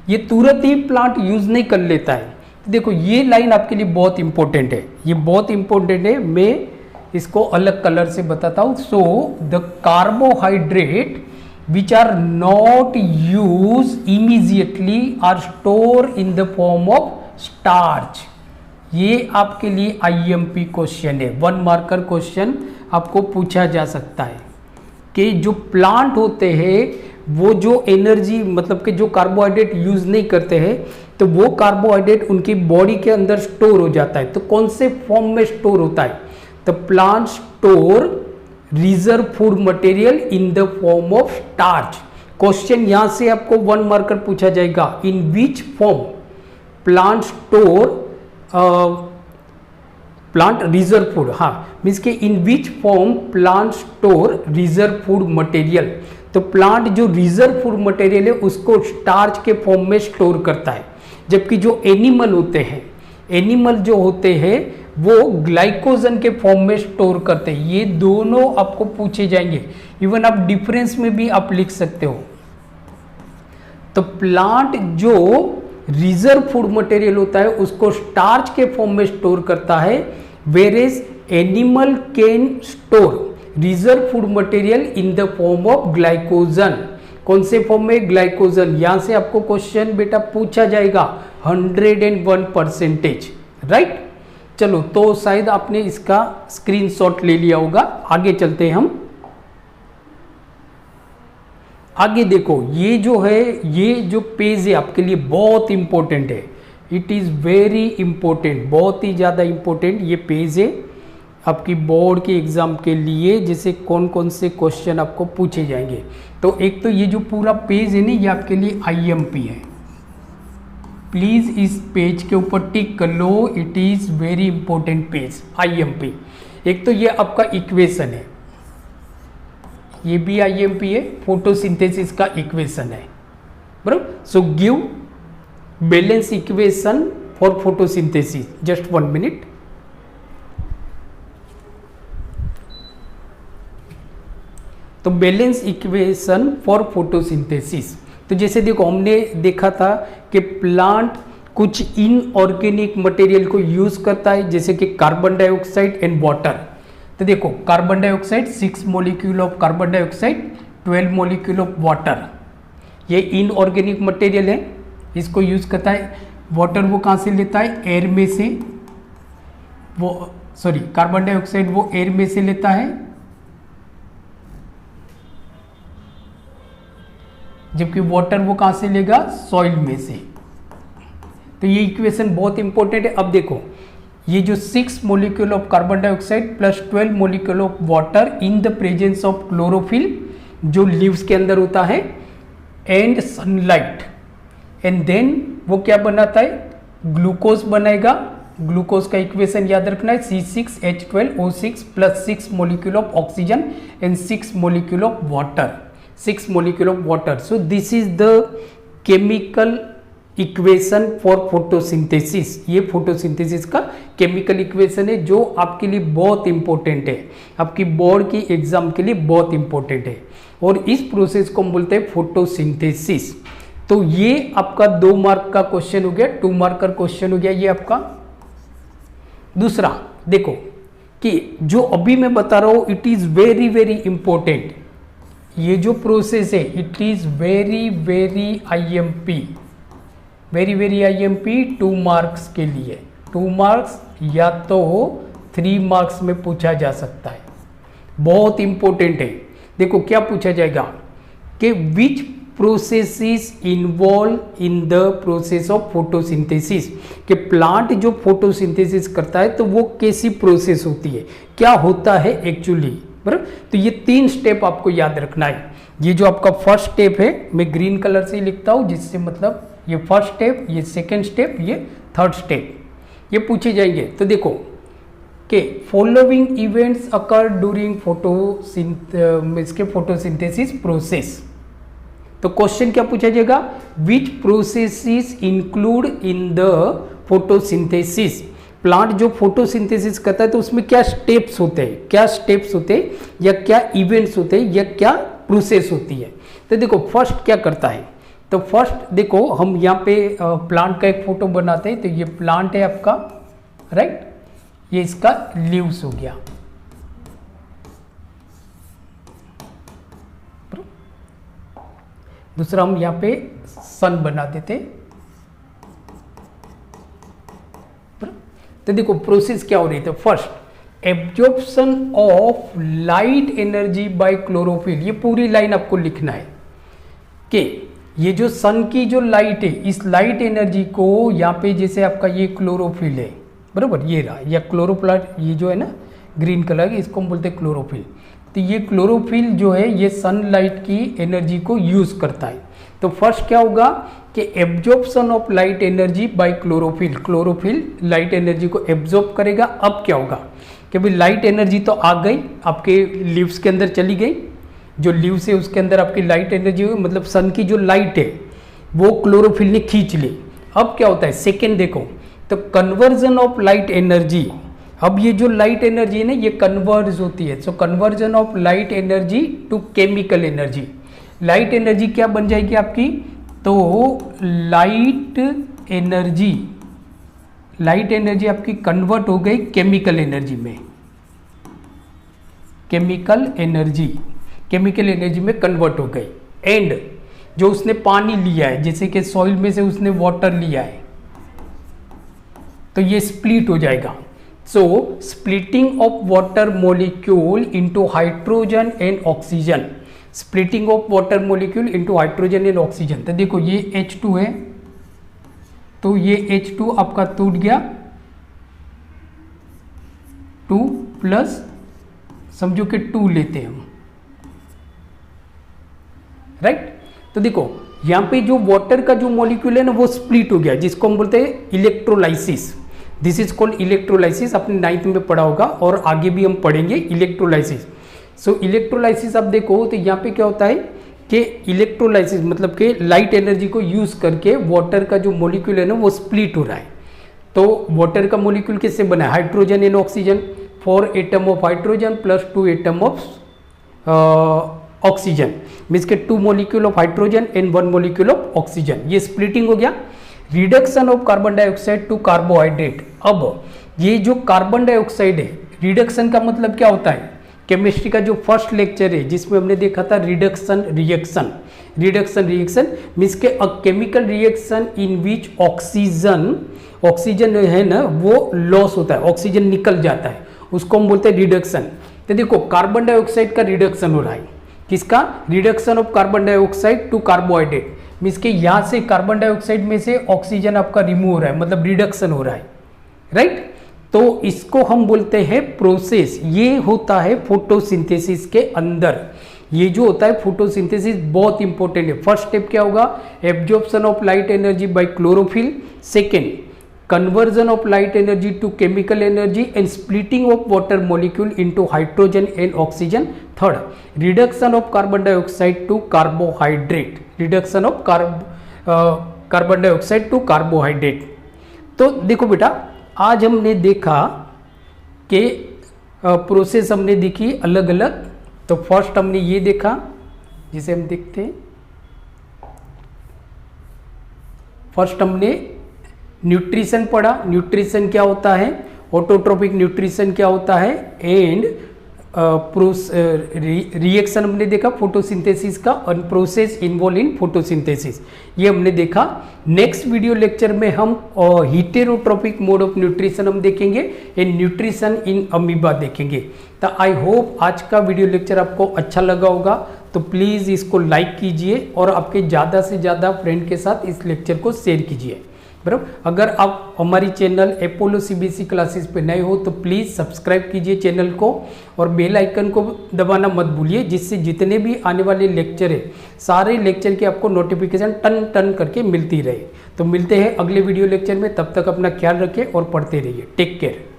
ये तुरंत ही प्लांट यूज नहीं कर लेता है। देखो ये लाइन आपके लिए बहुत इंपॉर्टेंट है, ये बहुत इंपॉर्टेंट है, मैं इसको अलग कलर से बताता हूं। So the carbohydrate which are not used immediately are stored in the form of starch। ये आपके लिए IMP क्वेश्चन है, 1 मार्कर क्वेश्चन आपको पूछा जा सकता है कि जो प्लांट होते हैं वो जो एनर्जी मतलब कि जो कार्बोहाइड्रेट यूज नहीं करते हैं, तो वो कार्बोहाइड्रेट उनकी बॉडी के अंदर स्टोर हो जाता है। तो कौन से फॉर्म में स्टोर होता है, तो plant store reserve food material in the form of starch. Question यहां से आपको 1 मार्कर पूछा जाएगा, in which form plant store plant reserve food, हाँ मीन्स के in which form plant store reserve food material. तो प्लांट जो रिजर्व फूड मटेरियल है उसको स्टार्च के फॉर्म में स्टोर करता है, जबकि जो एनिमल होते हैं, एनिमल जो होते हैं वो ग्लाइकोजन के फॉर्म में स्टोर करते हैं। ये दोनों आपको पूछे जाएंगे, इवन आप डिफरेंस में भी आप लिख सकते हो। तो प्लांट जो रिजर्व फूड मटेरियल होता है उसको स्टार्च के फॉर्म में स्टोर करता है, whereas animal can store reserve food material in the form of glycogen. कौन से फॉर्म में? ग्लाइकोजन। यहां से आपको क्वेश्चन बेटा पूछा जाएगा 101%, राइट। चलो तो शायद आपने इसका स्क्रीनशॉट ले लिया होगा। आगे चलते हैं हम। आगे देखो, ये जो है, ये जो पेज है आपके लिए बहुत इंपॉर्टेंट है। इट इज वेरी इंपॉर्टेंट, बहुत ही ज्यादा इंपॉर्टेंट ये पेज है आपकी बोर्ड के एग्जाम के लिए, जैसे कौन कौन से क्वेश्चन आपको पूछे जाएंगे। तो एक तो ये जो पूरा पेज है ना, ये आपके लिए आईएमपी है। प्लीज इस पेज के ऊपर टिक कर लो, it is very important page, IMP. एक तो ये आपका इक्वेशन है, ये भी आईएमपी है, फोटोसिंथेसिस का इक्वेशन है, बराबर। So give balance equation for photosynthesis, just 1 minute. तो बैलेंस इक्वेशन फॉर फोटोसिंथेसिस, तो जैसे देखो हमने देखा था कि प्लांट कुछ इनऑर्गेनिक मटेरियल को यूज करता है, जैसे कि कार्बन डाइऑक्साइड एंड वाटर। तो देखो carbon dioxide 6 molecule of carbon dioxide, 12 molecule of water, ये इनऑर्गेनिक मटेरियल है, इसको यूज करता है। वाटर वो कहाँ से लेता है? एयर में से, वो सॉरी कार्बन डाइऑक्साइड वो एयर में से लेता है, जबकि वाटर वो कहां से लेगा? सॉइल में से। तो ये इक्वेशन बहुत इंपॉर्टेंट है। अब देखो, ये जो 6 molecule of carbon dioxide plus 12 molecule of water in the presence of chlorophyll, जो लीव्स के अंदर होता है, एंड सनलाइट, एंड देन वो क्या बनाता है? ग्लूकोज बनाएगा। ग्लूकोज का इक्वेशन याद रखना है, C6H12O6 plus 6 molecule of oxygen and 6 molecule of water, 6 molecule of water. So this is the chemical equation for photosynthesis. ये photosynthesis का chemical equation है जो आपके लिए बहुत इंपॉर्टेंट है, आपकी बोर्ड की एग्जाम के लिए बहुत इंपॉर्टेंट है। और इस प्रोसेस को हम बोलते हैं फोटोसिंथेसिस। तो ये आपका 2 मार्क का क्वेश्चन हो गया, 2 मार्क का क्वेश्चन हो गया ये आपका। दूसरा देखो कि जो अभी मैं बता रहा हूं, it is very very important. ये जो प्रोसेस है, it is very very IMP, very very IMP 2 marks के लिए। 2 मार्क्स या तो 3 मार्क्स में पूछा जा सकता है, बहुत इंपॉर्टेंट है। देखो क्या पूछा जाएगा कि which processes involve in the process of photosynthesis, कि प्लांट जो फोटोसिंथेसिस करता है तो वो कैसी प्रोसेस होती है, क्या होता है एक्चुअली, बराबर। तो ये 3 स्टेप आपको याद रखना है। ये जो आपका फर्स्ट स्टेप है, मैं ग्रीन कलर से लिखता हूं, जिससे मतलब ये फर्स्ट स्टेप, ये सेकंड स्टेप, ये थर्ड स्टेप, ये पूछे जाएंगे। तो देखो कि following events occur during photosynthesis process. तो क्वेश्चन क्या पूछा जाएगा? Which processes include in the photosynthesis. Plant जो फोटोसिंथेसिस करता है तो उसमें क्या स्टेप्स होते हैं, क्या स्टेप्स होते हैं, या क्या इवेंट्स होते हैं, या क्या प्रोसेस होती है। तो देखो फर्स्ट क्या करता है, तो फर्स्ट देखो हम यहाँ पे प्लांट का एक फोटो बनाते हैं। तो ये प्लांट है आपका, राइट, ये इसका लीव्स हो गया। दूसरा हम यहाँ पे सन बना देते। तो देखो प्रोसेस क्या हो रही है। तो first absorption of light energy by chlorophyll, ये पूरी लाइन आपको लिखना है कि ये जो सन की जो लाइट है, इस लाइट एनर्जी को यहाँ पे जैसे आपका ये क्लोरोफिल है, बराबर, ये रहा, या क्लोरोप्लास्ट, ये जो है ना ग्रीन कलर की, इसको हम बोलते हैं क्लोरोफिल। तो ये क्लोरोफिल जो है ये सनलाइट की एनर्जी को यूज करता है। तो फर्स्ट क्या होगा कि absorption of light energy by chlorophyll, chlorophyll light energy को एब्जॉर्ब करेगा। अब क्या होगा कि भाई लाइट एनर्जी तो आ गई, आपके लीव्स के अंदर चली गई, जो लीव्स है उसके अंदर आपकी लाइट एनर्जी हुई, मतलब सन की जो लाइट है वो क्लोरोफिल ने खींच ली। अब क्या होता है सेकेंड देखो, तो कन्वर्जन ऑफ लाइट एनर्जी, अब ये जो लाइट एनर्जी है ना ये कन्वर्ज होती है। So conversion of light energy to chemical energy, light energy क्या बन जाएगी आपकी, तो लाइट एनर्जी आपकी कन्वर्ट हो गई केमिकल एनर्जी में, केमिकल एनर्जी में कन्वर्ट हो गई। एंड जो उसने पानी लिया है, जैसे कि सॉइल में से उसने वाटर लिया है, तो ये स्प्लिट हो जाएगा। So splitting of water molecule into hydrogen and oxygen, splitting of water molecule into hydrogen and oxygen. तो देखो ये H2 है, तो ये H2 आपका टूट गया, 2 प्लस समझो कि 2 लेते हैं हम, राइट। तो देखो यहाँ पे जो वाटर का जो मॉलिक्यूल है ना वो स्प्लिट हो गया, जिसको हम बोलते हैं electrolysis. This is called electrolysis, आपने 9th में पढ़ा होगा और आगे भी हम पढ़ेंगे इलेक्ट्रोलाइसिस। सो इलेक्ट्रोलाइसिस आप देखो तो यहाँ पे क्या होता है कि इलेक्ट्रोलाइसिस मतलब कि लाइट एनर्जी को यूज करके वाटर का जो मॉलिक्यूल है ना वो स्प्लिट हो रहा है। तो वाटर का मॉलिक्यूल किससे बना है, hydrogen and oxygen, 4 atom of hydrogen plus 2 atom of oxygen, means के 2 molecule of hydrogen and 1 molecule of oxygen, ये स्प्लिटिंग हो गया। Reduction of carbon dioxide to carbohydrate, अब ये जो कार्बन डाइऑक्साइड है, रिडक्शन का मतलब क्या होता है, केमिस्ट्री का जो फर्स्ट लेक्चर है जिसमें हमने देखा था रिडक्शन रिएक्शन मीन्स के अ chemical reaction in which oxygen है ना वो लॉस होता है, ऑक्सीजन निकल जाता है, उसको हम बोलते हैं रिडक्शन। तो देखो कार्बन डाइऑक्साइड का रिडक्शन हो रहा है, किसका, reduction of carbon dioxide to carbohydrate, means के यहाँ से कार्बन डाइऑक्साइड में से ऑक्सीजन आपका रिमूव हो रहा है, मतलब रिडक्शन हो रहा है, राइट। तो इसको हम बोलते हैं प्रोसेस, ये होता है फोटोसिंथेसिस के अंदर। ये जो होता है फोटोसिंथेसिस बहुत इंपॉर्टेंट है। फर्स्ट स्टेप क्या होगा, absorption of light energy by chlorophyll, second conversion of light energy to chemical energy and splitting of water molecule into hydrogen and oxygen, third reduction of carbon dioxide to carbohydrate, reduction of carbon dioxide to carbohydrate। तो देखो बेटा आज हमने देखा कि process हमने देखी अलग अलग। तो फर्स्ट हमने ये देखा जिसे हम देखते हैं, फर्स्ट हमने न्यूट्रिशन पढ़ा, न्यूट्रिशन क्या होता है, ऑटोट्रोपिक न्यूट्रिशन क्या होता है, एंड रिएक्शन हमने देखा फोटोसिंथेसिस का, और प्रोसेस इन्वॉल्व इन फोटोसिंथेसिस ये हमने देखा। नेक्स्ट वीडियो लेक्चर में हम हीटेरोट्रोपिक मोड ऑफ न्यूट्रिशन हम देखेंगे, एंड न्यूट्रिशन इन अमीबा देखेंगे। तो आई होप आज का वीडियो लेक्चर आपको अच्छा लगा होगा, तो प्लीज़ इसको लाइक कीजिए और आपके ज़्यादा से ज़्यादा फ्रेंड के साथ इस लेक्चर को शेयर कीजिए, बराबर। अगर आप हमारी चैनल अपोलो सीबीएसई क्लासेस पे नए हो तो प्लीज़ सब्सक्राइब कीजिए चैनल को और बेल आइकन को दबाना मत भूलिए, जिससे जितने भी आने वाले लेक्चर है सारे लेक्चर की आपको नोटिफिकेशन टन टन करके मिलती रहे। तो मिलते हैं अगले वीडियो लेक्चर में, तब तक अपना ख्याल रखिए और पढ़ते रहिए। Take care.